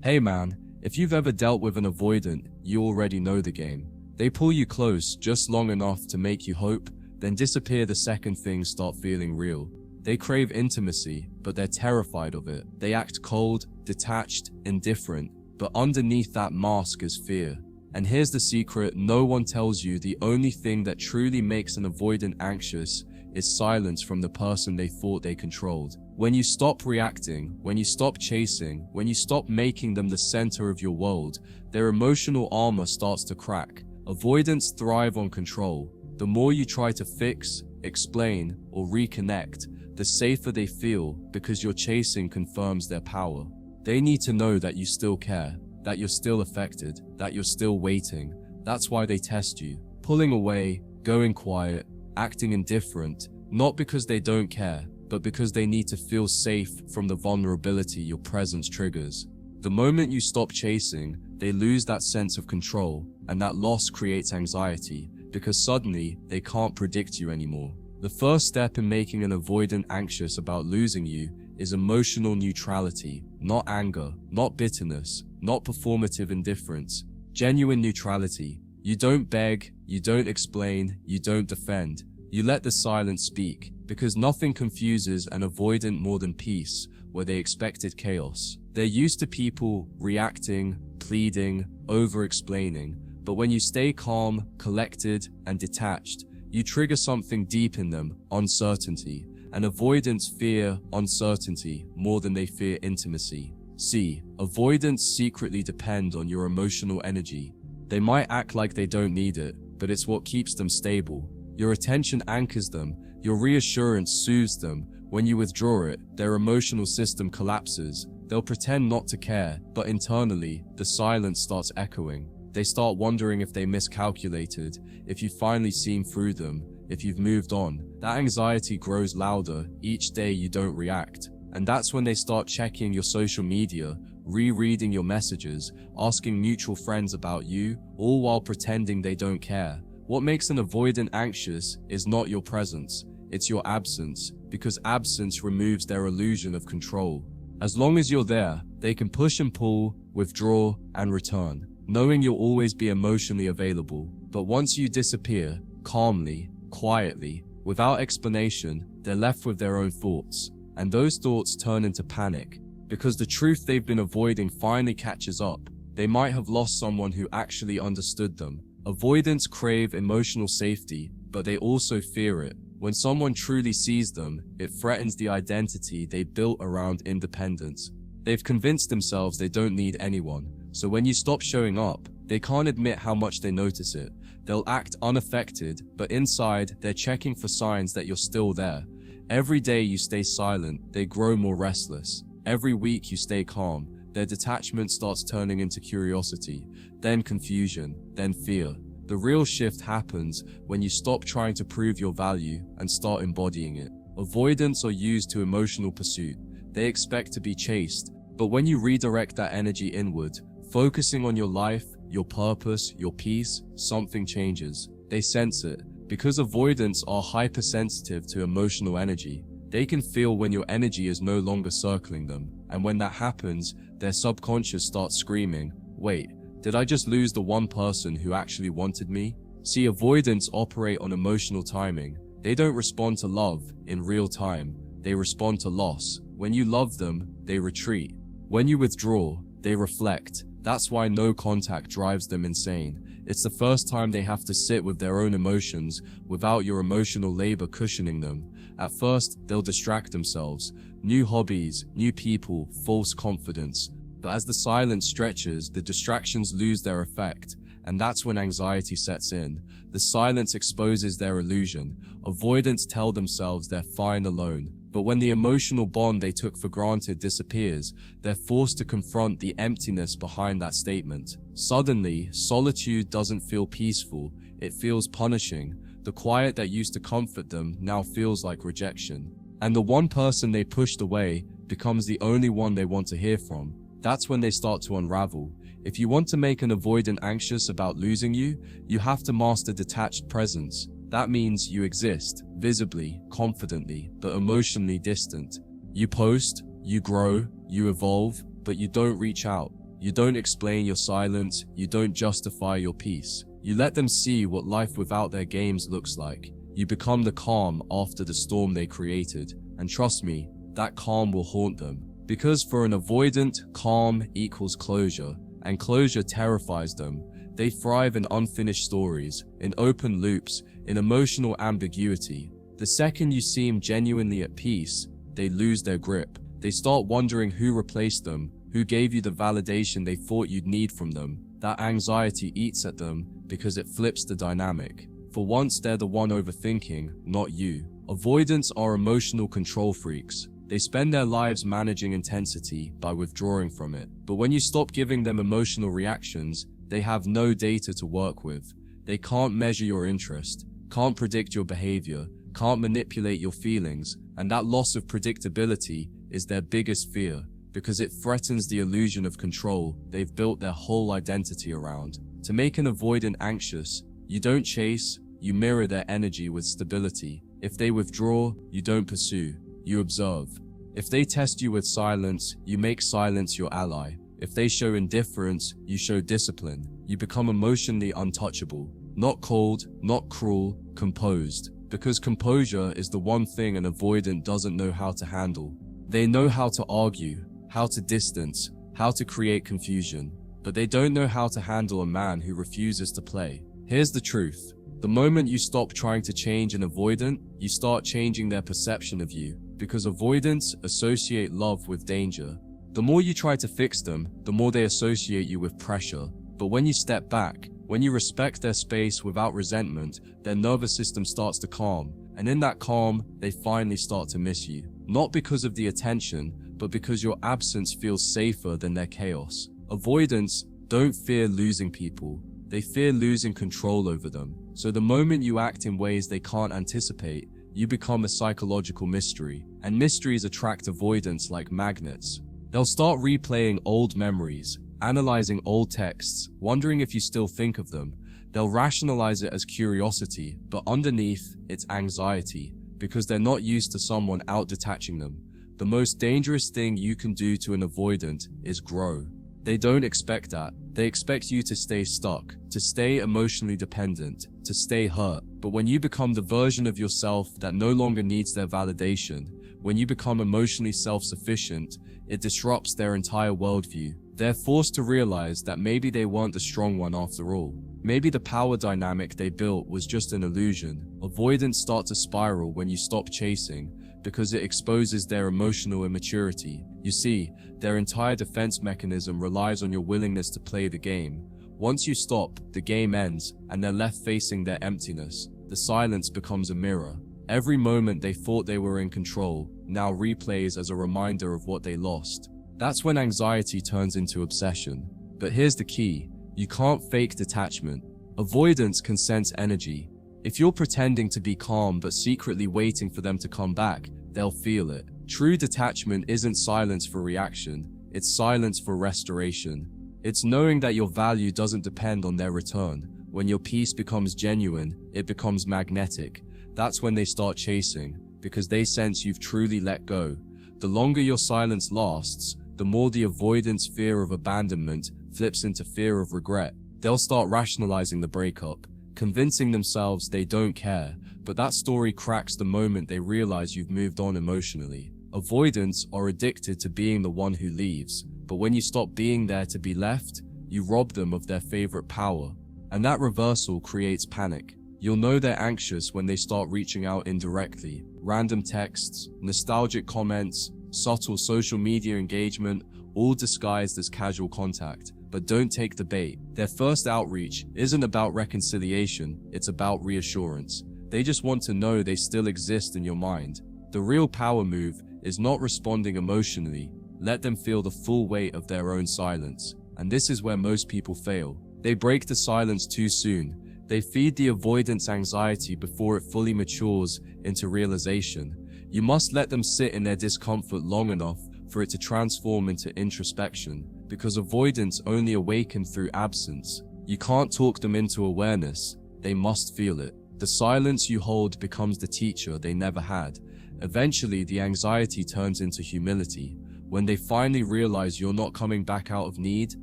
Hey man, if you've ever dealt with an avoidant, you already know the game. They pull you close just long enough to make you hope, then disappear the second things start feeling real. They crave intimacy, but they're terrified of it. They act cold, detached, indifferent, but underneath that mask is fear. And here's the secret no one tells you: the only thing that truly makes an avoidant anxious is silence from the person they thought they controlled. When you stop reacting, when you stop chasing, when you stop making them the center of your world, their emotional armor starts to crack. Avoidants thrive on control. The more you try to fix, explain, or reconnect, the safer they feel, because your chasing confirms their power. They need to know that you still care, that you're still affected, that you're still waiting. That's why they test you, pulling away, going quiet, acting indifferent, not because they don't care, but because they need to feel safe from the vulnerability your presence triggers. The moment you stop chasing, they lose that sense of control, and that loss creates anxiety, because suddenly they can't predict you anymore. The first step in making an avoidant anxious about losing you is emotional neutrality, not anger, not bitterness, not performative indifference, genuine neutrality. You don't beg, you don't explain, you don't defend. You let the silence speak, because nothing confuses an avoidant more than peace, where they expected chaos. They're used to people reacting, pleading, over-explaining, but when you stay calm, collected, and detached, you trigger something deep in them: uncertainty. And avoidants fear uncertainty more than they fear intimacy. See, avoidants secretly depend on your emotional energy. They might act like they don't need it, but it's what keeps them stable. Your attention anchors them, your reassurance soothes them. When you withdraw it, their emotional system collapses. They'll pretend not to care, but internally, the silence starts echoing. They start wondering if they miscalculated, if you've finally seen through them, if you've moved on. That anxiety grows louder each day you don't react. And that's when they start checking your social media, rereading your messages, asking mutual friends about you, all while pretending they don't care. What makes an avoidant anxious is not your presence, it's your absence, because absence removes their illusion of control. As long as you're there, they can push and pull, withdraw, and return, knowing you'll always be emotionally available. But once you disappear, calmly, quietly, without explanation, they're left with their own thoughts. And those thoughts turn into panic, because the truth they've been avoiding finally catches up. They might have lost someone who actually understood them. Avoidants crave emotional safety, but they also fear it. When someone truly sees them, it threatens the identity they built around independence. They've convinced themselves they don't need anyone, so when you stop showing up, they can't admit how much they notice it. They'll act unaffected, but inside, they're checking for signs that you're still there. Every day you stay silent, they grow more restless. Every week you stay calm, their detachment starts turning into curiosity, then confusion, then fear. The real shift happens when you stop trying to prove your value and start embodying it. Avoidants are used to emotional pursuit. They expect to be chased, but when you redirect that energy inward, focusing on your life, your purpose, your peace, something changes. They sense it. Because avoidants are hypersensitive to emotional energy, they can feel when your energy is no longer circling them. And when that happens, their subconscious starts screaming, wait, did I just lose the one person who actually wanted me? See, avoidants operate on emotional timing. They don't respond to love in real time. They respond to loss. When you love them, they retreat. When you withdraw, they reflect. That's why no contact drives them insane. It's the first time they have to sit with their own emotions without your emotional labor cushioning them. At first, they'll distract themselves. New hobbies, new people, false confidence. But as the silence stretches, the distractions lose their effect. And that's when anxiety sets in. The silence exposes their illusion. Avoidants tell themselves they're fine alone. But when the emotional bond they took for granted disappears, they're forced to confront the emptiness behind that statement. Suddenly, solitude doesn't feel peaceful, it feels punishing. The quiet that used to comfort them now feels like rejection. And the one person they pushed away becomes the only one they want to hear from. That's when they start to unravel. If you want to make an avoidant anxious about losing you, you have to master detached presence. That means you exist, visibly, confidently, but emotionally distant. You post, you grow, you evolve, but you don't reach out. You don't explain your silence, you don't justify your peace. You let them see what life without their games looks like. You become the calm after the storm they created, and trust me, that calm will haunt them. Because for an avoidant, calm equals closure, and closure terrifies them. They thrive in unfinished stories, in open loops, in emotional ambiguity. The second you seem genuinely at peace, they lose their grip. They start wondering who replaced them, who gave you the validation they thought you'd need from them. That anxiety eats at them because it flips the dynamic. For once, they're the one overthinking, not you. Avoidants are emotional control freaks. They spend their lives managing intensity by withdrawing from it. But when you stop giving them emotional reactions, they have no data to work with. They can't measure your interest, can't predict your behavior, can't manipulate your feelings, and that loss of predictability is their biggest fear, because it threatens the illusion of control they've built their whole identity around. To make an avoidant anxious, you don't chase, you mirror their energy with stability. If they withdraw, you don't pursue, you observe. If they test you with silence, you make silence your ally. If they show indifference, you show discipline. You become emotionally untouchable. Not cold, not cruel, composed. Because composure is the one thing an avoidant doesn't know how to handle. They know how to argue, how to distance, how to create confusion, but they don't know how to handle a man who refuses to play. Here's the truth. The moment you stop trying to change an avoidant, you start changing their perception of you, because avoidants associate love with danger. The more you try to fix them, the more they associate you with pressure. But when you step back, when you respect their space without resentment, their nervous system starts to calm, and in that calm, they finally start to miss you. Not because of the attention, but because your absence feels safer than their chaos. Avoidants don't fear losing people, they fear losing control over them. So the moment you act in ways they can't anticipate, you become a psychological mystery, and mysteries attract avoidants like magnets. They'll start replaying old memories, analyzing old texts, wondering if you still think of them. They'll rationalize it as curiosity, but underneath, it's anxiety, because they're not used to someone out-detaching them. The most dangerous thing you can do to an avoidant is grow. They don't expect that. They expect you to stay stuck, to stay emotionally dependent, to stay hurt. But when you become the version of yourself that no longer needs their validation, when you become emotionally self-sufficient, it disrupts their entire worldview. They're forced to realize that maybe they weren't the strong one after all. Maybe the power dynamic they built was just an illusion. Avoidance starts to spiral when you stop chasing, because it exposes their emotional immaturity. You see, their entire defense mechanism relies on your willingness to play the game. Once you stop, the game ends, and they're left facing their emptiness. The silence becomes a mirror. Every moment they thought they were in control now replays as a reminder of what they lost. That's when anxiety turns into obsession. But here's the key. You can't fake detachment. Avoidance can sense energy. If you're pretending to be calm but secretly waiting for them to come back, they'll feel it. True detachment isn't silence for reaction, it's silence for restoration. It's knowing that your value doesn't depend on their return. When your peace becomes genuine, it becomes magnetic. That's when they start chasing, because they sense you've truly let go. The longer your silence lasts, the more the avoidance fear of abandonment flips into fear of regret. They'll start rationalizing the breakup, convincing themselves they don't care, but that story cracks the moment they realize you've moved on emotionally. Avoidants are addicted to being the one who leaves, but when you stop being there to be left, you rob them of their favorite power. And that reversal creates panic. You'll know they're anxious when they start reaching out indirectly. Random texts, nostalgic comments, subtle social media engagement, all disguised as casual contact. But don't take the bait. Their first outreach isn't about reconciliation, it's about reassurance. They just want to know they still exist in your mind. The real power move is not responding emotionally. Let them feel the full weight of their own silence. And this is where most people fail. They break the silence too soon. They feed the avoidance anxiety before it fully matures into realization. You must let them sit in their discomfort long enough for it to transform into introspection, because avoidance only awakens through absence. You can't talk them into awareness, they must feel it. The silence you hold becomes the teacher they never had. Eventually, the anxiety turns into humility. When they finally realize you're not coming back out of need,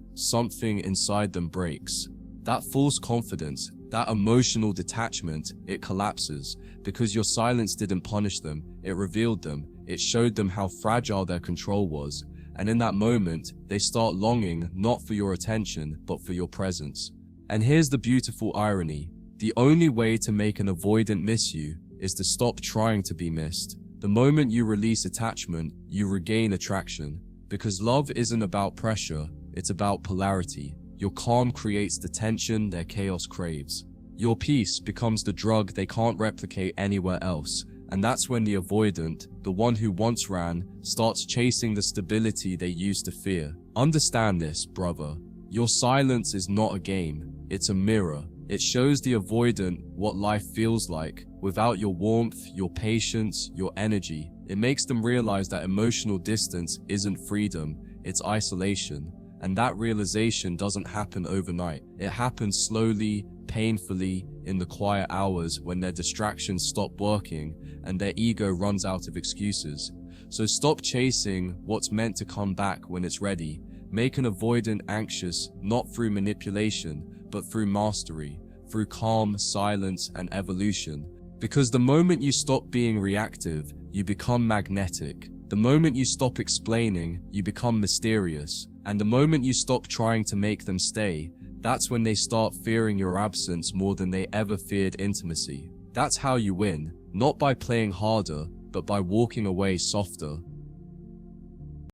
something inside them breaks. That false confidence, that emotional detachment, it collapses because your silence didn't punish them, it revealed them, it showed them how fragile their control was. And in that moment, they start longing not for your attention, but for your presence. And here's the beautiful irony. The only way to make an avoidant miss you is to stop trying to be missed. The moment you release attachment, you regain attraction. Because love isn't about pressure, it's about polarity. Your calm creates the tension their chaos craves. Your peace becomes the drug they can't replicate anywhere else. And that's when the avoidant, the one who once ran, starts chasing the stability they used to fear. Understand this, brother. Your silence is not a game, it's a mirror. It shows the avoidant what life feels like without your warmth, your patience, your energy. It makes them realize that emotional distance isn't freedom, it's isolation. And that realization doesn't happen overnight. It happens slowly, painfully, in the quiet hours when their distractions stop working and their ego runs out of excuses. So stop chasing what's meant to come back when it's ready. Make an avoidant anxious, not through manipulation, but through mastery, through calm, silence, and evolution. Because the moment you stop being reactive, you become magnetic. The moment you stop explaining, you become mysterious. And the moment you stop trying to make them stay, that's when they start fearing your absence more than they ever feared intimacy. That's how you win, not by playing harder, but by walking away softer.